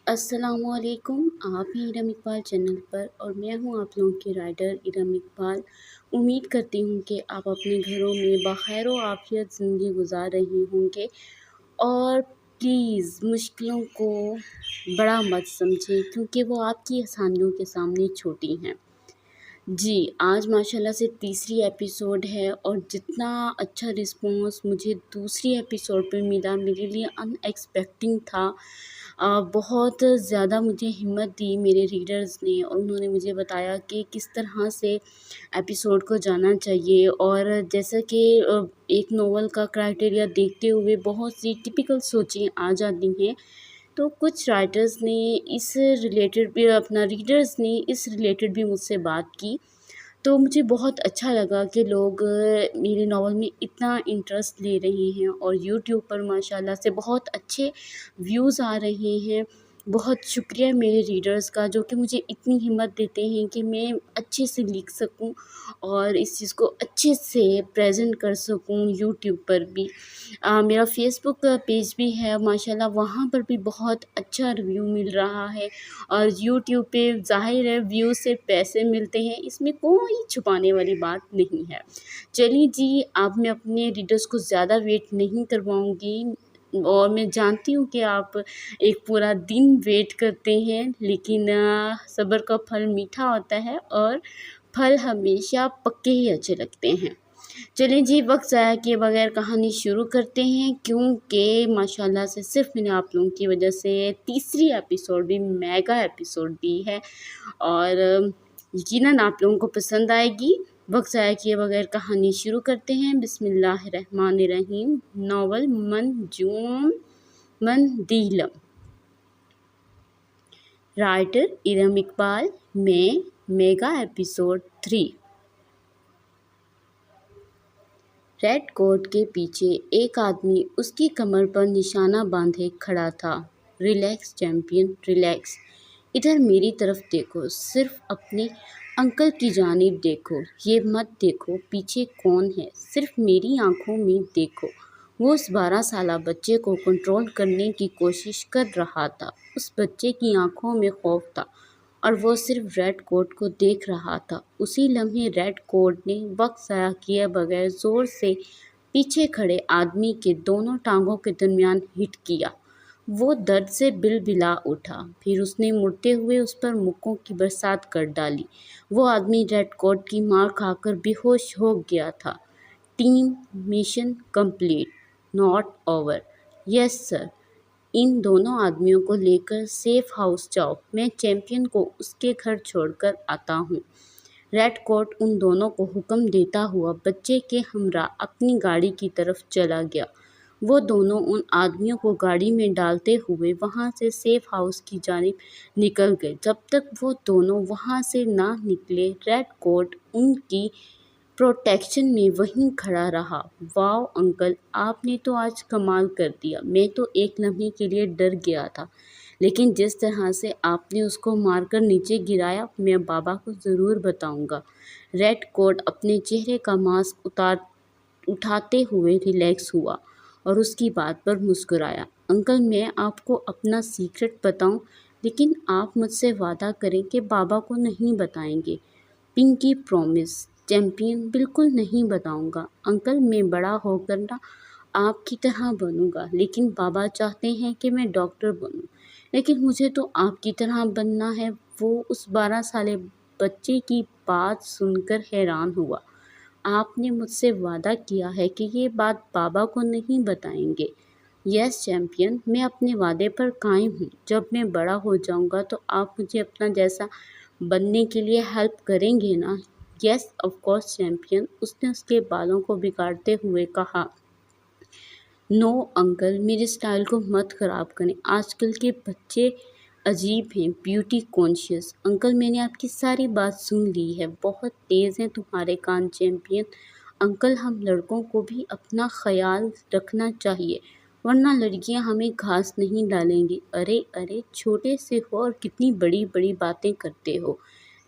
السلام علیکم، آپ ہیں ارم اقبال چینل پر اور میں ہوں آپ لوگوں کی رائٹر ارم اقبال۔ امید کرتی ہوں کہ آپ اپنے گھروں میں بخیر و عافیت زندگی گزار رہے ہوں گے اور پلیز مشکلوں کو بڑا مت سمجھیں کیونکہ وہ آپ کی آسانیوں کے سامنے چھوٹی ہیں۔ جی آج ماشاءاللہ سے تیسری ایپیسوڈ ہے اور جتنا اچھا رسپانس مجھے دوسری ایپیسوڈ پہ ملا میرے لیے ان ایکسپیکٹنگ تھا۔ بہت زیادہ مجھے ہمت دی میرے ریڈرز نے اور انہوں نے مجھے بتایا کہ کس طرح سے ایپیسوڈ کو جانا چاہیے، اور جیسا کہ ایک ناول کا کرائٹیریا دیکھتے ہوئے بہت سی ٹپیکل سوچیں آ جاتی ہیں، تو کچھ رائٹرز نے اس ریلیٹڈ بھی ریڈرز نے اس ریلیٹڈ بھی مجھ سے بات کی، تو مجھے بہت اچھا لگا کہ لوگ میرے ناول میں اتنا انٹرسٹ لے رہے ہیں اور یوٹیوب پر ماشاءاللہ سے بہت اچھے ویوز آ رہے ہیں۔ بہت شکریہ میرے ریڈرز کا جو کہ مجھے اتنی ہمت دیتے ہیں کہ میں اچھے سے لکھ سکوں اور اس چیز کو اچھے سے پریزنٹ کر سکوں یوٹیوب پر بھی۔ میرا فیس بک پیج بھی ہے ماشاءاللہ، وہاں پر بھی بہت اچھا ریویو مل رہا ہے، اور یوٹیوب پہ ظاہر ہے ویو سے پیسے ملتے ہیں، اس میں کوئی چھپانے والی بات نہیں ہے۔ چلیے جی، اب میں اپنے ریڈرز کو زیادہ ویٹ نہیں کرواؤں گی، اور میں جانتی ہوں کہ آپ ایک پورا دن ویٹ کرتے ہیں، لیکن صبر کا پھل میٹھا ہوتا ہے اور پھل ہمیشہ پکے ہی اچھے لگتے ہیں۔ چلیں جی، وقت ضائع کیے بغیر کہانی شروع کرتے ہیں، کیونکہ ماشاءاللہ سے صرف میں نے آپ لوگوں کی وجہ سے تیسری ایپیسوڈ بھی میگا ایپیسوڈ دی ہے اور یقیناً آپ لوگوں کو پسند آئے گی۔ وقت ضائع کیے بغیر کہانی شروع کرتے ہیں۔ بسم اللہ الرحمن الرحیم۔ ناول منجوم مندیلم، رائٹر ارم اقبال، میں میگا ایپیسوڈ 3۔ ریڈ کوٹ کے پیچھے ایک آدمی اس کی کمر پر نشانہ باندھے کھڑا تھا۔ Relax champion, relax. ادھر میری طرف دیکھو، صرف اپنے انکل کی جانب دیکھو، یہ مت دیکھو پیچھے کون ہے، صرف میری آنکھوں میں دیکھو۔ وہ اس 12 سالہ بچے کو کنٹرول کرنے کی کوشش کر رہا تھا۔ اس بچے کی آنکھوں میں خوف تھا اور وہ صرف ریڈ کوٹ کو دیکھ رہا تھا۔ اسی لمحے ریڈ کوٹ نے وقت ضائع کیے بغیر زور سے پیچھے کھڑے آدمی کے دونوں ٹانگوں کے درمیان ہٹ کیا۔ وہ درد سے بلبلا اٹھا، پھر اس نے مڑتے ہوئے اس پر مکوں کی برسات کر ڈالی۔ وہ آدمی ریڈ کوٹ کی مار کھا کر بے ہوش ہو گیا تھا۔ Team mission complete, not over. Yes sir. ان دونوں آدمیوں کو لے کر سیف ہاؤس جاؤ، میں چیمپئن کو اس کے گھر چھوڑ کر آتا ہوں۔ ریڈ کوٹ ان دونوں کو حکم دیتا ہوا بچے کے ہمراہ اپنی گاڑی کی طرف چلا گیا۔ وہ دونوں ان آدمیوں کو گاڑی میں ڈالتے ہوئے وہاں سے سیف ہاؤس کی جانب نکل گئے۔ جب تک وہ دونوں وہاں سے نہ نکلے، ریڈ کوٹ ان کی پروٹیکشن میں وہیں کھڑا رہا۔ واو انکل، آپ نے تو آج کمال کر دیا۔ میں تو ایک لمحے کے لیے ڈر گیا تھا، لیکن جس طرح سے آپ نے اس کو مار کر نیچے گرایا، میں بابا کو ضرور بتاؤں گا۔ ریڈ کوٹ اپنے چہرے کا ماسک اٹھاتے ہوئے ریلیکس ہوا اور اس کی بات پر مسکرایا۔ انکل، میں آپ کو اپنا سیکرٹ بتاؤں، لیکن آپ مجھ سے وعدہ کریں کہ بابا کو نہیں بتائیں گے۔ پنکی پرومس۔ چیمپئن، بالکل نہیں بتاؤں گا انکل، میں بڑا ہو کر نہ آپ کی طرح بنوں گا، لیکن بابا چاہتے ہیں کہ میں ڈاکٹر بنوں، لیکن مجھے تو آپ کی طرح بننا ہے۔ وہ اس 12 سالے بچے کی بات سن کر حیران ہوا۔ آپ نے مجھ سے وعدہ کیا ہے کہ یہ بات بابا کو نہیں بتائیں گے۔ یس چیمپئن، میں اپنے وعدے پر قائم ہوں۔ جب میں بڑا ہو جاؤں گا تو آپ مجھے اپنا جیسا بننے کے لیے ہیلپ کریں گے نا؟ یس آف کورس چیمپئن، اس نے اس کے بالوں کو بگاڑتے ہوئے کہا۔ نو انکل، میرے سٹائل کو مت خراب کریں۔ آج کل کے بچے عجیب ہیں، بیوٹی کانشیس۔ انکل، میں نے آپ کی ساری بات سن لی ہے، بہت تیز ہیں تمہارے کان چیمپئن۔ انکل، ہم لڑکوں کو بھی اپنا خیال رکھنا چاہیے، ورنہ لڑکیاں ہمیں گھاس نہیں ڈالیں گی۔ ارے ارے، چھوٹے سے ہو اور کتنی بڑی بڑی باتیں کرتے ہو۔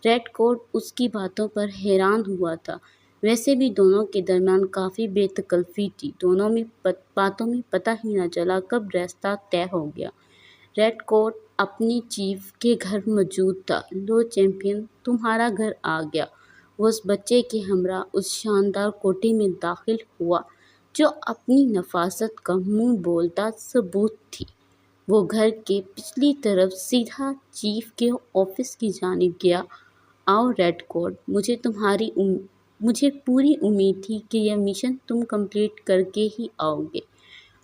ریڈ کوٹ اس کی باتوں پر حیران ہوا تھا۔ ویسے بھی دونوں کے درمیان کافی بے تکلفی تھی، دونوں میں باتوں میں پتہ ہی نہ چلا کب راستہ طے ہو گیا۔ ریڈ کوٹ اپنی چیف کے گھر موجود تھا۔ لو چیمپئن، تمہارا گھر آ گیا۔ وہ اس بچے کے ہمراہ اس شاندار کوٹھی میں داخل ہوا جو اپنی نفاست کا منہ بولتا ثبوت تھی۔ وہ گھر کے پچھلی طرف سیدھا چیف کے آفس کی جانب گیا۔ آؤ ریڈ کوٹ، مجھے پوری امید تھی کہ یہ مشن تم کمپلیٹ کر کے ہی آؤ گے۔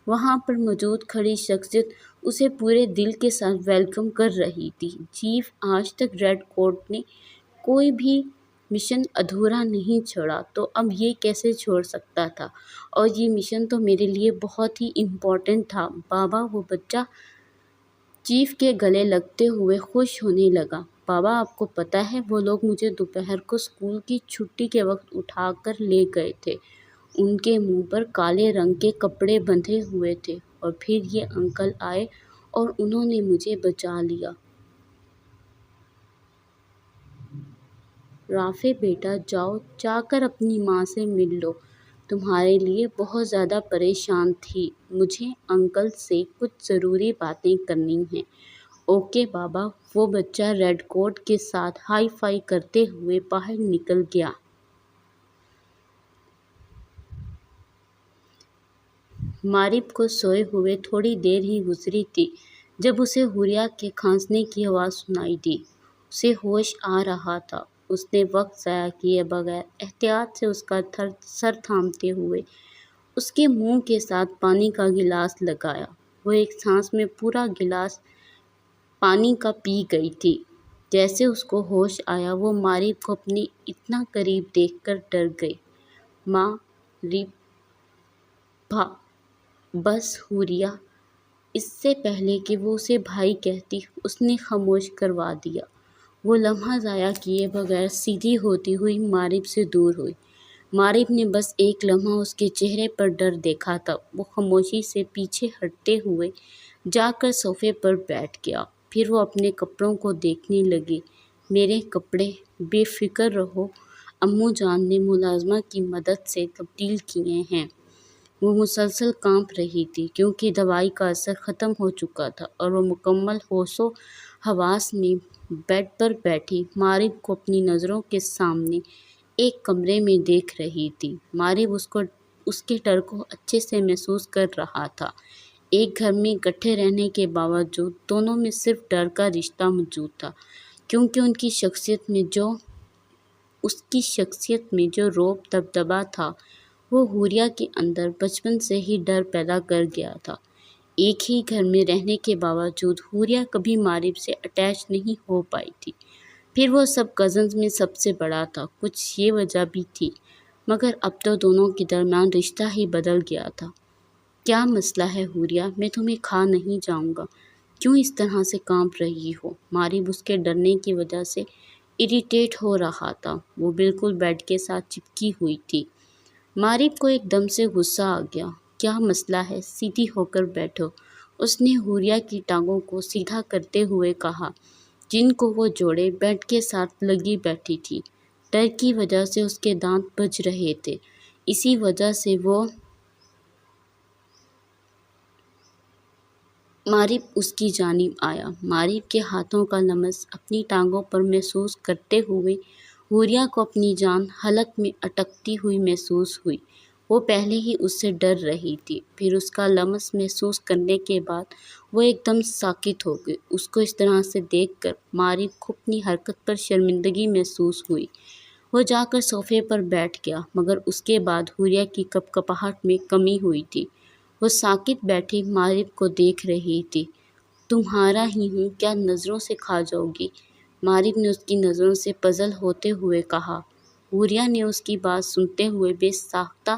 وہاں پر موجود کھڑی شخصیت اسے پورے دل کے ساتھ ویلکم کر رہی تھی۔ چیف، آج تک ریڈ کوٹ نے کوئی بھی مشن ادھورا نہیں چھوڑا تو اب یہ کیسے چھوڑ سکتا تھا؟ اور یہ مشن تو میرے لیے بہت ہی امپورٹنٹ تھا۔ بابا، وہ بچہ چیف کے گلے لگتے ہوئے خوش ہونے لگا۔ بابا، آپ کو پتہ ہے وہ لوگ مجھے دوپہر کو اسکول کی چھٹی کے وقت اٹھا کر لے گئے تھے۔ ان کے منہ پر کالے رنگ کے کپڑے بندھے ہوئے تھے اور پھر یہ انکل آئے اور انہوں نے مجھے بچا لیا۔ رافع بیٹا، جاؤ جا کر اپنی ماں سے مل لو، تمہارے لیے بہت زیادہ پریشان تھی۔ مجھے انکل سے کچھ ضروری باتیں کرنی ہیں۔ اوکے بابا۔ وہ بچہ ریڈ کوٹ کے ساتھ ہائی فائی کرتے ہوئے باہر نکل گیا۔ مغرب کو سوئے ہوئے تھوڑی دیر ہی گزری تھی جب اسے حوریہ کے کھانسنے کی آواز سنائی دی۔ اسے ہوش آ رہا تھا۔ اس نے وقت ضائع کیے بغیر احتیاط سے اس کا سر تھامتے ہوئے اس کے منہ کے ساتھ پانی کا گلاس لگایا۔ وہ ایک سانس میں پورا گلاس پانی کا پی گئی تھی۔ جیسے اس کو ہوش آیا وہ مغرب کو اپنے اتنا قریب دیکھ کر ڈر گئی۔ ماں بس حوریہ، اس سے پہلے کہ وہ اسے بھائی کہتی اس نے خاموش کروا دیا۔ وہ لمحہ ضائع کیے بغیر سیدھی ہوتی ہوئی مغرب سے دور ہوئی۔ مغرب نے بس ایک لمحہ اس کے چہرے پر ڈر دیکھا تھا۔ وہ خاموشی سے پیچھے ہٹتے ہوئے جا کر صوفے پر بیٹھ گیا۔ پھر وہ اپنے کپڑوں کو دیکھنے لگی۔ میرے کپڑے؟ بے فکر رہو، امّو جان نے ملازمہ کی مدد سے تبدیل کیے ہیں۔ وہ مسلسل کانپ رہی تھی کیونکہ دوائی کا اثر ختم ہو چکا تھا اور وہ مکمل ہوش و حواس میں بیڈ پر بیٹھی مغرب کو اپنی نظروں کے سامنے ایک کمرے میں دیکھ رہی تھی۔ مغرب اس کے ڈر کو اچھے سے محسوس کر رہا تھا۔ ایک گھر میں اکٹھے رہنے کے باوجود دونوں میں صرف ڈر کا رشتہ موجود تھا، کیونکہ اس کی شخصیت میں جو رعب دبدبا تھا وہ حوریہ کے اندر بچپن سے ہی ڈر پیدا کر گیا تھا۔ ایک ہی گھر میں رہنے کے باوجود حوریہ کبھی مغرب سے اٹیچ نہیں ہو پائی تھی۔ پھر وہ سب کزنز میں سب سے بڑا تھا، کچھ یہ وجہ بھی تھی، مگر اب تو دونوں کے درمیان رشتہ ہی بدل گیا تھا۔ کیا مسئلہ ہے حوریہ؟ میں تمہیں کھا نہیں جاؤں گا، کیوں اس طرح سے کانپ رہی ہو؟ مغرب اس کے ڈرنے کی وجہ سے اریٹیٹ ہو رہا تھا۔ وہ بالکل بیڈ کے ساتھ چپکی ہوئی تھی۔ مغرب کو ایک دم سے غصہ آ گیا۔ کیا مسئلہ ہے؟ سیدھی ہو کر بیٹھو، اس نے حوریہ کی ٹانگوں کو سیدھا کرتے ہوئے کہا، جن کو وہ جوڑے بیڈ کے ساتھ لگی بیٹھی تھی۔ ڈر کی وجہ سے اس کے دانت بج رہے تھے، اسی وجہ سے وہ مغرب اس کی جانب آیا۔ مغرب کے ہاتھوں کا لمس اپنی ٹانگوں پر محسوس کرتے ہوئے حوریہ کو اپنی جان حلق میں اٹکتی ہوئی محسوس ہوئی۔ وہ پہلے ہی اس سے ڈر رہی تھی، پھر اس کا لمس محسوس کرنے کے بعد وہ ایک دم ساکت ہو گئی۔ اس کو اس طرح سے دیکھ کر مغرب کو اپنی حرکت پر شرمندگی محسوس ہوئی۔ وہ جا کر صوفے پر بیٹھ گیا، مگر اس کے بعد حوریہ کی کپکپاہٹ میں کمی ہوئی تھی۔ وہ ساکت بیٹھی مغرب کو دیکھ رہی تھی۔ تمہارا ہی ہوں، کیا نظروں سے کھا جاؤ گی؟ مغرب نے اس کی نظروں سے پزل ہوتے ہوئے کہا۔ حوریہ نے اس کی بات سنتے ہوئے بے ساختہ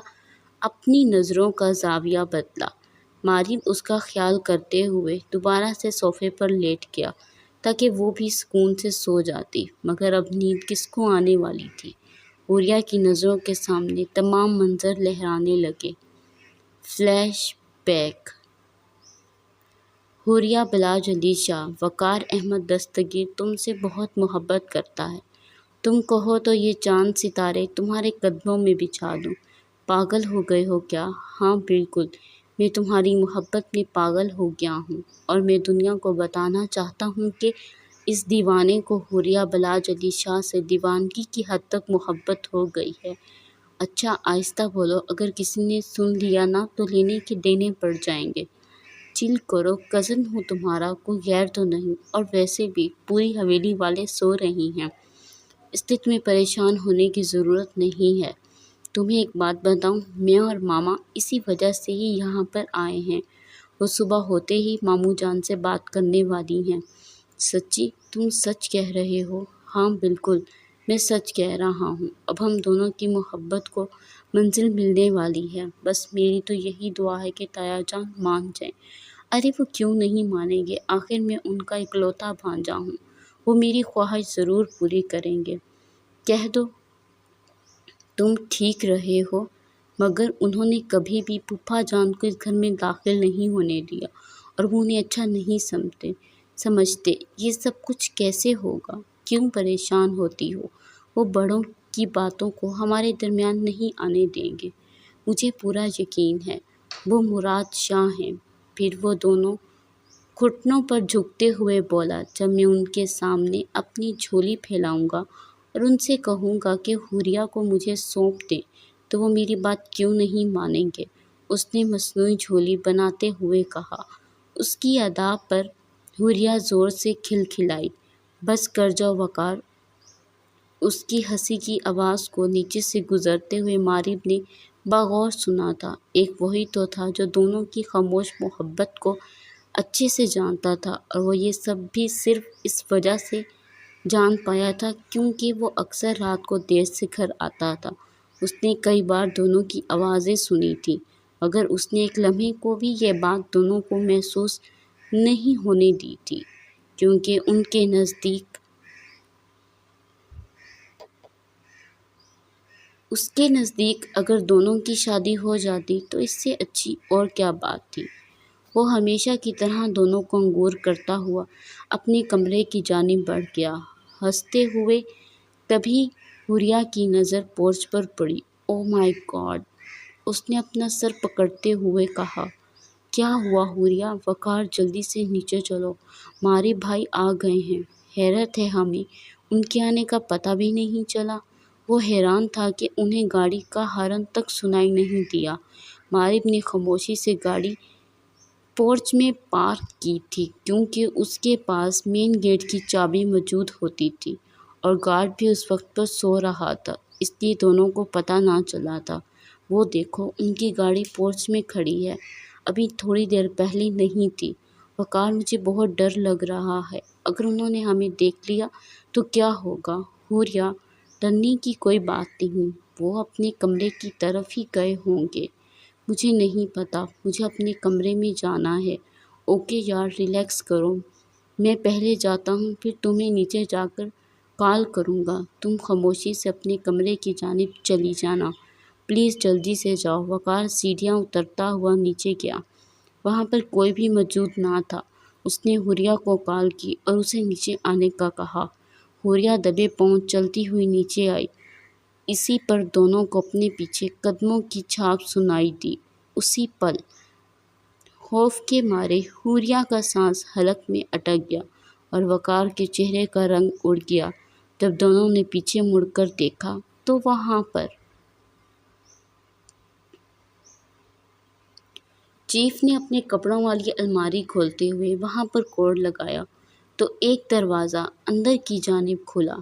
اپنی نظروں کا زاویہ بدلا۔ مغرب اس کا خیال کرتے ہوئے دوبارہ سے صوفے پر لیٹ گیا تاکہ وہ بھی سکون سے سو جاتی، مگر اب نیند کس کو آنے والی تھی؟ حوریہ کی نظروں کے سامنے تمام منظر لہرانے لگے۔ Flashback. حوریہ بلاج علی شاہ۔ وقار احمد دستگیر تم سے بہت محبت کرتا ہے۔ تم کہو تو یہ چاند ستارے تمہارے قدموں میں بچھا دوں۔ پاگل ہو گئے ہو کیا؟ ہاں بالکل، میں تمہاری محبت میں پاگل ہو گیا ہوں اور میں دنیا کو بتانا چاہتا ہوں کہ اس دیوانے کو حوریہ بلاج علی شاہ سے دیوانگی کی حد تک محبت ہو گئی ہے۔ اچھا آہستہ بولو، اگر کسی نے سن لیا نا تو لینے کے دینے پڑ جائیں گے۔ چل کرو، کزن ہوں تمہارا، کوئی غیر تو نہیں، اور ویسے بھی پوری حویلی والے سو رہی ہیں، اس لیے تمہیں پریشان ہونے کی ضرورت نہیں ہے۔ تمہیں ایک بات بتاؤں، میں اور ماما اسی وجہ سے ہی یہاں پر آئے ہیں۔ وہ صبح ہوتے ہی ماموں جان سے بات کرنے والی ہیں۔ سچی؟ تم سچ کہہ رہے ہو؟ ہاں بالکل، میں سچ کہہ رہا ہوں۔ اب ہم دونوں کی محبت کو منزل ملنے والی ہے، بس میری تو یہی دعا ہے کہ تایا جان مان جائیں۔ ارے وہ کیوں نہیں مانیں گے، آخر میں ان کا اکلوتا بھانجا ہوں، وہ میری خواہش ضرور پوری کریں گے۔ کہہ دو تم ٹھیک رہے ہو، مگر انہوں نے کبھی بھی پھوپھا جان کو اس گھر میں داخل نہیں ہونے دیا اور وہ انہیں اچھا نہیں سمجھتے۔ یہ سب کچھ کیسے ہوگا؟ کیوں پریشان ہوتی ہو؟ وہ بڑوں کی باتوں کو ہمارے درمیان نہیں آنے دیں گے، مجھے پورا یقین ہے۔ وہ مراد شاہ ہیں۔ پھر وہ دونوں گھٹنوں پر جھکتے ہوئے بولا، جب میں ان کے سامنے اپنی جھولی پھیلاؤں گا اور ان سے کہوں گا کہ حوریہ کو مجھے سونپ دیں تو وہ میری بات کیوں نہیں مانیں گے؟ اس نے مصنوعی جھولی بناتے ہوئے کہا۔ اس کی ادا پر حوریہ زور سے کھلکھلائی۔ بس کر جاؤ وقار۔ اس کی ہنسی کی آواز کو نیچے سے گزرتے ہوئے مارب نے باغور سنا تھا۔ ایک وہی تو تھا جو دونوں کی خاموش محبت کو اچھے سے جانتا تھا، اور وہ یہ سب بھی صرف اس وجہ سے جان پایا تھا کیونکہ وہ اکثر رات کو دیر سے گھر آتا تھا۔ اس نے کئی بار دونوں کی آوازیں سنی تھیں، مگر اس نے ایک لمحے کو بھی یہ بات دونوں کو محسوس نہیں ہونے دی تھی، کیونکہ اس کے نزدیک اگر دونوں کی شادی ہو جاتی تو اس سے اچھی اور کیا بات تھی۔ وہ ہمیشہ کی طرح دونوں کو انگور کرتا ہوا اپنے کمرے کی جانب بڑھ گیا، ہنستے ہوئے۔ تبھی حوریہ کی نظر پورچ پر پڑی۔ اوہ مائی گاڈ! اس نے اپنا سر پکڑتے ہوئے کہا۔ کیا ہوا حوریہ؟ وقار جلدی سے نیچے چلو، مارب بھائی آ گئے ہیں۔ حیرت ہے ہمیں ان کے آنے کا پتہ بھی نہیں چلا۔ وہ حیران تھا کہ انہیں گاڑی کا ہارن تک سنائی نہیں دیا۔ مارب نے خاموشی سے گاڑی پورچ میں پارک کی تھی کیونکہ اس کے پاس مین گیٹ کی چابی موجود ہوتی تھی، اور گارڈ بھی اس وقت پر سو رہا تھا، اس لیے دونوں کو پتہ نہ چلا تھا۔ وہ دیکھو، ان کی گاڑی پورچ میں کھڑی ہے، ابھی تھوڑی دیر پہلے نہیں تھی۔ وقار مجھے بہت ڈر لگ رہا ہے، اگر انہوں نے ہمیں دیکھ لیا تو کیا ہوگا؟ حوریہ، ڈرنے کی کوئی بات نہیں، وہ اپنے کمرے کی طرف ہی گئے ہوں گے۔ مجھے نہیں پتا، مجھے اپنے کمرے میں جانا ہے۔ اوکے یار، ریلیکس کرو، میں پہلے جاتا ہوں، پھر تمہیں نیچے جا کر کال کروں گا۔ تم خاموشی سے اپنے کمرے کی جانب چلی جانا، پلیز جلدی سے جاؤ۔ وقار سیڑھیاں اترتا ہوا نیچے گیا۔ وہاں پر کوئی بھی موجود نہ تھا۔ اس نے حوریہ کو کال کی اور اسے نیچے آنے کا کہا۔ حوریہ دبے پاؤں چلتی ہوئی نیچے آئی۔ اسی پر دونوں کو اپنے پیچھے قدموں کی چھاپ سنائی دی۔ اسی پل خوف کے مارے حوریہ کا سانس حلق میں اٹک گیا اور وقار کے چہرے کا رنگ اڑ گیا۔ جب دونوں نے پیچھے مڑ کر دیکھا تو وہاں پر چیف نے اپنے کپڑوں والی الماری کھولتے ہوئے وہاں پر کوڈ لگایا تو ایک دروازہ اندر کی جانب کھلا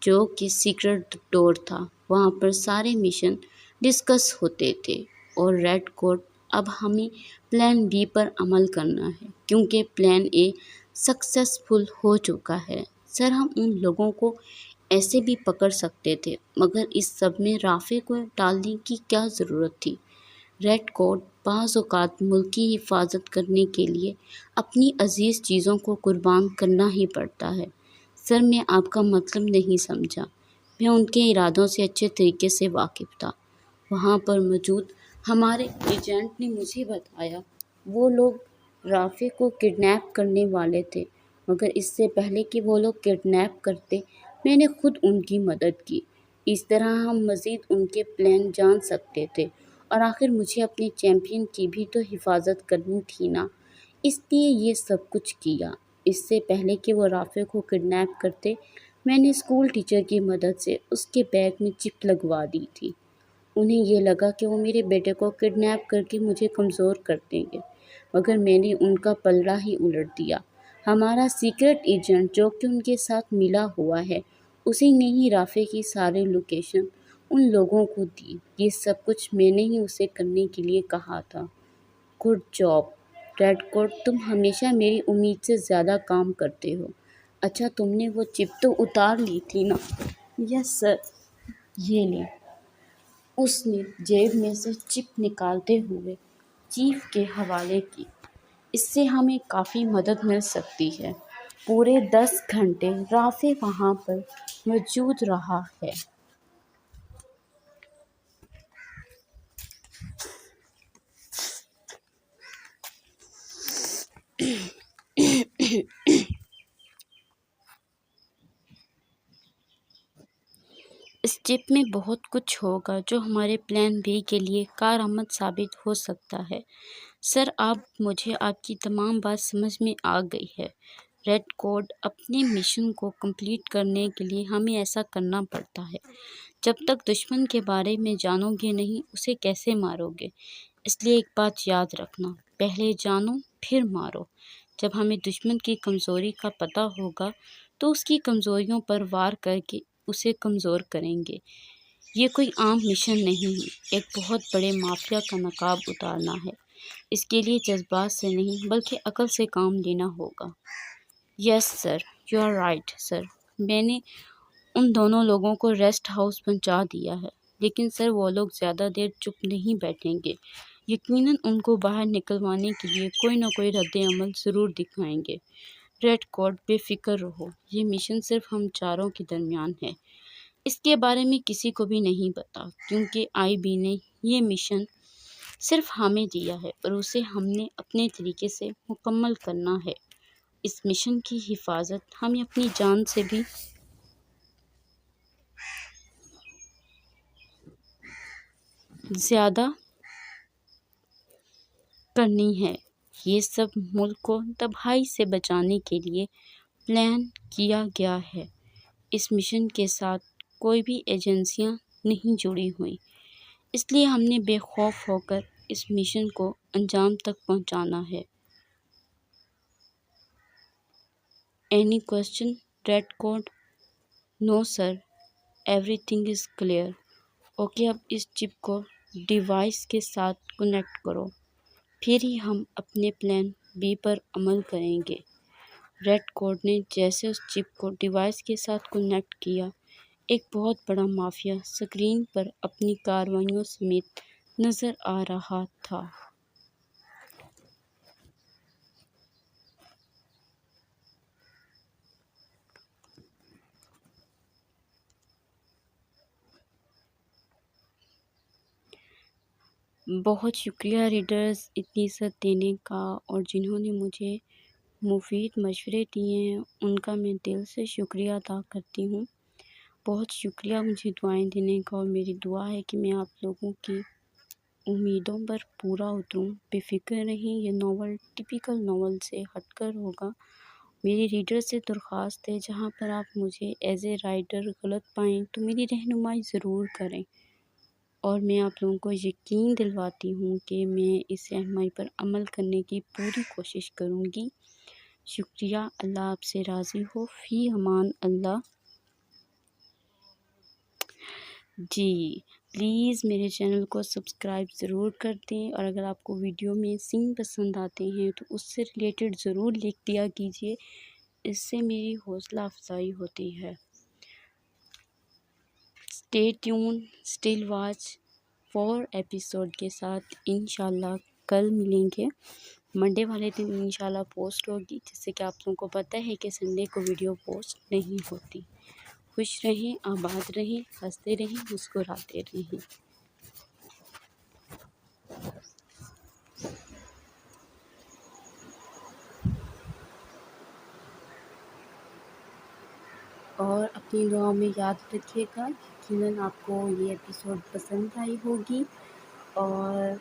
جو کہ سیکرٹ ڈور تھا۔ وہاں پر سارے مشن ڈسکس ہوتے تھے، اور ریڈ کوٹ اب ہمیں پلان بی پر عمل کرنا ہے کیونکہ پلان اے سکسیسفل ہو چکا ہے۔ سر، ہم ان لوگوں کو ایسے بھی پکڑ سکتے تھے، مگر اس سب میں رافع کو ڈالنے کی کیا ضرورت تھی؟ ریڈ کوٹ، بعض اوقات ملک کی حفاظت کرنے کے لیے اپنی عزیز چیزوں کو قربان کرنا ہی پڑتا ہے۔ سر، میں آپ کا مطلب نہیں سمجھا۔ میں ان کے ارادوں سے اچھے طریقے سے واقف تھا۔ وہاں پر موجود ہمارے ایجنٹ نے مجھے بتایا وہ لوگ رافع کو کڈنیپ کرنے والے تھے، مگر اس سے پہلے کہ وہ لوگ کڈنیپ کرتے میں نے خود ان کی مدد کی۔ اس طرح ہم مزید ان کے پلان جان سکتے تھے اور آخر مجھے اپنے چیمپئن کی بھی تو حفاظت کرنی تھی نا، اس لیے یہ سب کچھ کیا۔ اس سے پہلے کہ وہ رافع کو کڈنیپ کرتے، میں نے اسکول ٹیچر کی مدد سے اس کے بیگ میں چپ لگوا دی تھی۔ انہیں یہ لگا کہ وہ میرے بیٹے کو کڈنیپ کر کے مجھے کمزور کر دیں گے، مگر میں نے ان کا پلڑا ہی الٹ دیا۔ ہمارا سیکرٹ ایجنٹ جو کہ ان کے ساتھ ملا ہوا ہے، اسی نے ہی رافع کی ساری لوکیشن ان لوگوں کو دی۔ یہ سب کچھ میں نے ہی اسے کرنے کے لیے کہا تھا۔ گڈ جاب ریڈ کوٹ، تم ہمیشہ میری امید سے زیادہ کام کرتے ہو۔ اچھا تم نے وہ چپ تو اتار لی تھی نا؟ یس سر، یہ لیں۔ اس نے جیب میں سے چپ نکالتے ہوئے چیف کے حوالے کی۔ اس سے ہمیں کافی مدد مل سکتی ہے۔ پورے 10 گھنٹے رافع وہاں پر موجود رہا ہے۔ اس چپ میں بہت کچھ ہوگا جو ہمارے پلان بی کے لیے کارآمد ثابت ہو سکتا ہے۔ سر اب مجھے آپ کی تمام بات سمجھ میں آ گئی ہے۔ ریڈ کوٹ، اپنے مشن کو کمپلیٹ کرنے کے لیے ہمیں ایسا کرنا پڑتا ہے۔ جب تک دشمن کے بارے میں جانو گے نہیں، اسے کیسے مارو گے؟ اس لیے ایک بات یاد رکھنا، پہلے جانو پھر مارو۔ جب ہمیں دشمن کی کمزوری کا پتہ ہوگا تو اس کی کمزوریوں پر وار کر کے اسے کمزور کریں گے۔ یہ کوئی عام مشن نہیں ہے، ایک بہت بڑے مافیا کا نقاب اتارنا ہے۔ اس کے لیے جذبات سے نہیں بلکہ عقل سے کام لینا ہوگا۔ یس سر، یو آر رائٹ سر۔ میں نے ان دونوں لوگوں کو ریسٹ ہاؤس پہنچا دیا ہے، لیکن سر وہ لوگ زیادہ دیر چپ نہیں بیٹھیں گے۔ یقیناً ان کو باہر نکلوانے کے لیے کوئی نہ کوئی رد عمل ضرور دکھائیں گے۔ ریڈ کوٹ، بے فکر رہو، یہ مشن صرف ہم چاروں کے درمیان ہے۔ اس کے بارے میں کسی کو بھی نہیں پتا، کیونکہ آئی بی نے یہ مشن صرف ہمیں دیا ہے اور اسے ہم نے اپنے طریقے سے مکمل کرنا ہے۔ اس مشن کی حفاظت ہمیں اپنی جان سے بھی زیادہ کرنی ہے۔ یہ سب ملک کو تباہی سے بچانے کے لیے پلان کیا گیا ہے۔ اس مشن کے ساتھ کوئی بھی ایجنسیاں نہیں جڑی ہوئیں، اس لیے ہم نے بے خوف ہو کر اس مشن کو انجام تک پہنچانا ہے۔ Any question red coat? No sir, everything is clear. Okay, اب اس چپ کو ڈیوائس کے ساتھ کنیکٹ کرو، پھر ہی ہم اپنے پلان بی پر عمل کریں گے۔ ریڈ کوٹ نے جیسے اس چپ کو ڈیوائس کے ساتھ کنیکٹ کیا، ایک بہت بڑا مافیا اسکرین پر اپنی کارروائیوں سمیت نظر آ رہا تھا۔ بہت شکریہ ریڈرز اتنی عزت دینے کا، اور جنہوں نے مجھے مفید مشورے دیے ہیں ان کا میں دل سے شکریہ ادا کرتی ہوں۔ بہت شکریہ مجھے دعائیں دینے کا، اور میری دعا ہے کہ میں آپ لوگوں کی امیدوں پر پورا اتروں۔ بے فکر رہیں، یہ ناول ٹپیکل ناول سے ہٹ کر ہوگا۔ میری ریڈر سے درخواست ہے، جہاں پر آپ مجھے ایز اے رائٹر غلط پائیں تو میری رہنمائی ضرور کریں، اور میں آپ لوگوں کو یقین دلواتی ہوں کہ میں اس رہنمائی پر عمل کرنے کی پوری کوشش کروں گی۔ شکریہ، اللہ آپ سے راضی ہو، فی امان اللہ۔ جی پلیز میرے چینل کو سبسکرائب ضرور کر دیں، اور اگر آپ کو ویڈیو میں سین پسند آتے ہیں تو اس سے ریلیٹڈ ضرور لکھ دیا کیجیے، اس سے میری حوصلہ افزائی ہوتی ہے۔ Stay tune, still watch 4 episode کے ساتھ انشاءاللہ کل ملیں گے۔ منڈے والے دن انشاءاللہ پوسٹ ہوگی، جس سے کہ آپ لوگوں کو پتہ ہے کہ سنڈے کو ویڈیو پوسٹ نہیں ہوتی۔ خوش رہیں، آباد رہیں، ہنستے رہیں، مسکراتے رہیں۔ اور اپنی دعاؤں میں یاد رکھیے گا، یقیناً آپ کو یہ ایپیسوڈ پسند آئی ہوگی، اور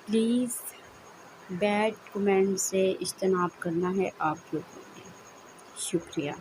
پلیز بیڈ کمنٹ سے اجتناب کرنا ہے آپ لوگوں نے۔ شکریہ۔